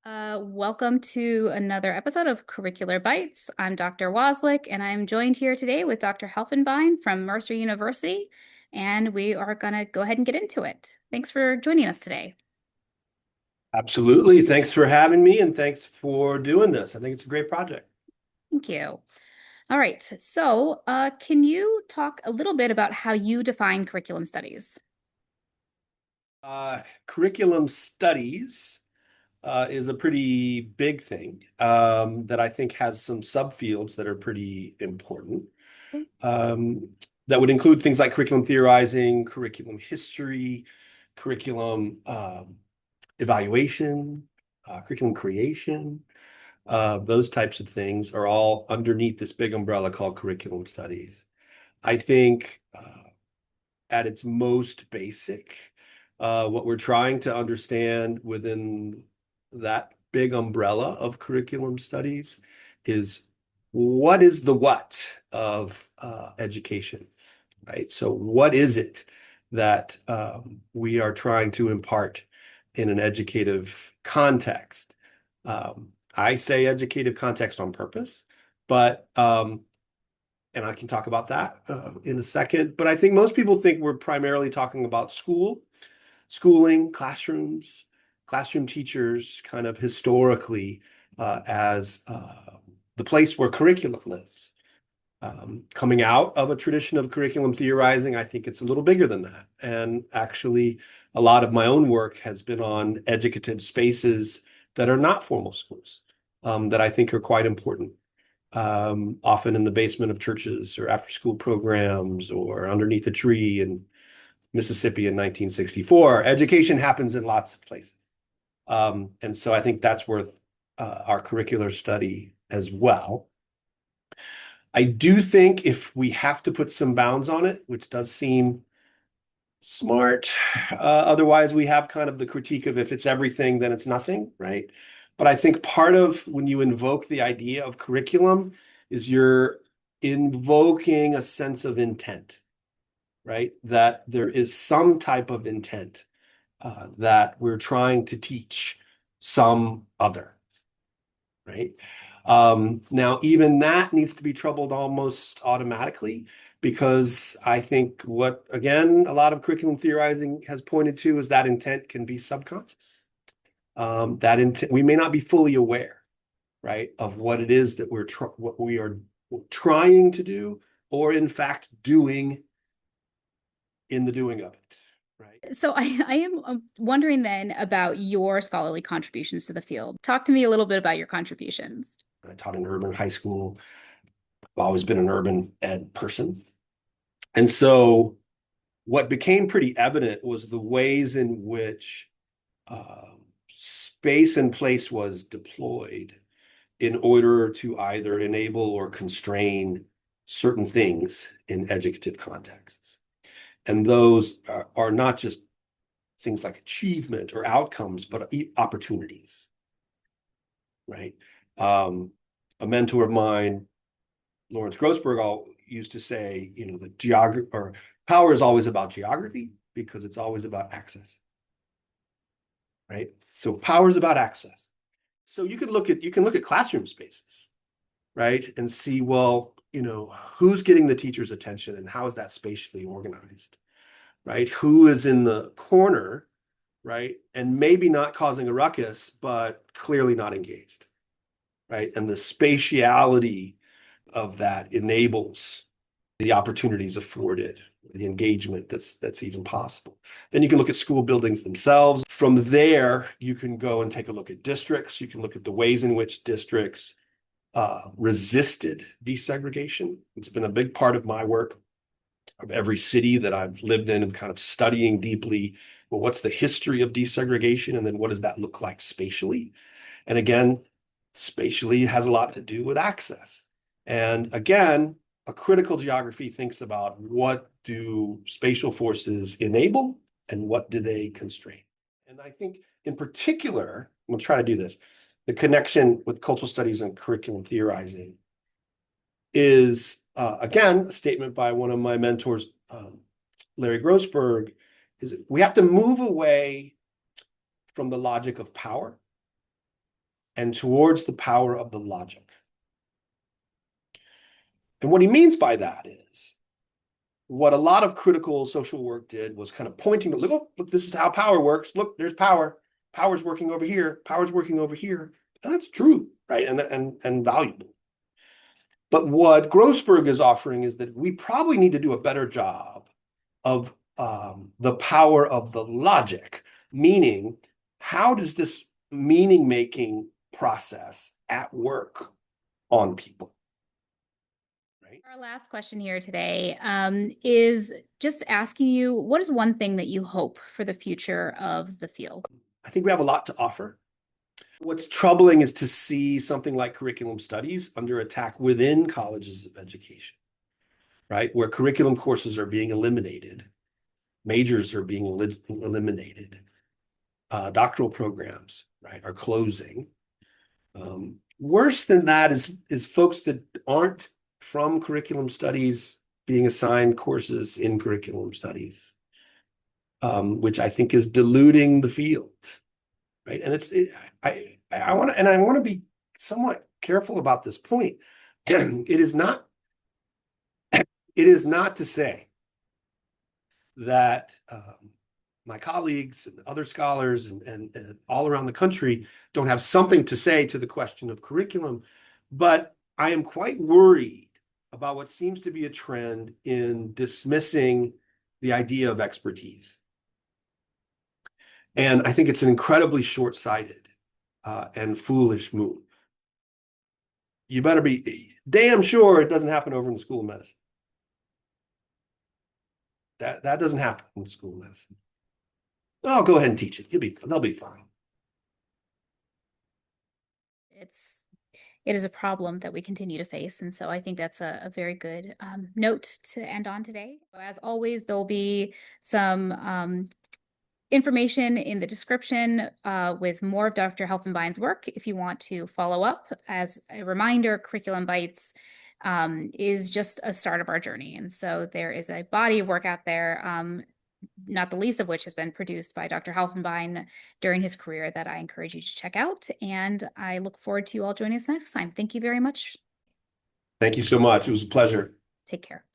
Welcome to another episode of Curricular Bytes. I'm Dr. Waslick, and I'm joined here today with Dr. Helfenbein from Mercer University, and we are going to go ahead and get into it. Thanks for joining us today. Absolutely. Thanks for having me and thanks for doing this. I think it's a great project. Thank you. All right, so can you talk a little bit about how you define curriculum studies? Curriculum studies is a pretty big thing that I think has some subfields that are pretty important. Um, that would include things like curriculum theorizing, curriculum history, curriculum evaluation, curriculum creation. Those types of things are all underneath this big umbrella called curriculum studies. I think at its most basic, what we're trying to understand within that big umbrella of curriculum studies is what is the what of education, right? So what is it that we are trying to impart in an educative context? I say educative context on purpose, but and I can talk about that in a second. But I think most people think we're primarily talking about schooling, classrooms, classroom teachers, kind of historically as the place where curriculum lives. Coming out of a tradition of curriculum theorizing, I think it's a little bigger than that. And actually, a lot of my own work has been on educative spaces that are not formal schools, that I think are quite important. Often in the basement of churches or after school programs or underneath a tree in Mississippi in 1964. Education happens in lots of places. And so I think that's worth our curricular study as well. I do think if we have to put some bounds on it, which does seem smart, otherwise we have kind of the critique of if it's everything, then it's nothing, right? But I think part of when you invoke the idea of curriculum is you're invoking a sense of intent, right? That there is some type of intent that we're trying to teach some other, right? Now, even that needs to be troubled almost automatically because I think what, again, a lot of curriculum theorizing has pointed to is that intent can be subconscious. That intent, we may not be fully aware, right, of what it is that what we are trying to do, or in fact doing in the doing of it, right? So I am wondering then about your scholarly contributions to the field. Talk to me a little bit about your contributions. I taught in urban high school. I've always been an urban ed person. And so what became pretty evident was the ways in which space and place was deployed in order to either enable or constrain certain things in educative contexts. And those are not just things like achievement or outcomes, but opportunities, right? A mentor of mine, Lawrence Grossberg, used to say, you know, the geography or power is always about geography because it's always about access, right? So power is about access. So you can look at classroom spaces, right, and see, well, you know, who's getting the teacher's attention and how is that spatially organized, right? Who is in the corner, right, and maybe not causing a ruckus, but clearly not engaged, right? And the spatiality of that enables the opportunities afforded, the engagement that's even possible. Then you can look at school buildings themselves. From there, you can go and take a look at districts. You can look at the ways in which districts resisted desegregation. It's been a big part of my work of every city that I've lived in and kind of studying deeply, well, what's the history of desegregation? And then what does that look like spatially? And again, spatially has a lot to do with access. And again, a critical geography thinks about what do spatial forces enable and what do they constrain. And I think in particular, we'll try to do this, the connection with cultural studies and curriculum theorizing is, again, a statement by one of my mentors, Larry Grossberg, is we have to move away from the logic of power and towards the power of the logic. And what he means by that is what a lot of critical social work did was kind of pointing to, look, this is how power works. Look, there's power. Power's working over here. Power's working over here. And that's true, right? And valuable. But what Grossberg is offering is that we probably need to do a better job of the power of the logic, meaning how does this meaning-making process at work on people? Right? Our last question here today is just asking you, what is one thing that you hope for the future of the field? I think we have a lot to offer. What's troubling is to see something like curriculum studies under attack within colleges of education, right? Where curriculum courses are being eliminated, majors are being eliminated, doctoral programs, right, are closing. Worse than that is folks that aren't from curriculum studies being assigned courses in curriculum studies, which I think is diluting the field, right? And I want to be somewhat careful about this point. It is not to say that my colleagues and other scholars and all around the country don't have something to say to the question of curriculum, but I am quite worried about what seems to be a trend in dismissing the idea of expertise. And I think it's an incredibly short-sighted and foolish move. You better be damn sure it doesn't happen over in the School of Medicine. That doesn't happen in the School of Medicine. Oh, go ahead and teach it. They'll be fine. It is a problem that we continue to face. And so I think that's a very good note to end on today. As always, there'll be some information in the description with more of Dr. Helfenbein's work if you want to follow up. As a reminder, Curriculum Bytes is just a start of our journey. And so there is a body of work out there, not the least of which has been produced by Dr. Helfenbein during his career that I encourage you to check out. And I look forward to you all joining us next time. Thank you very much. Thank you so much. It was a pleasure. Take care.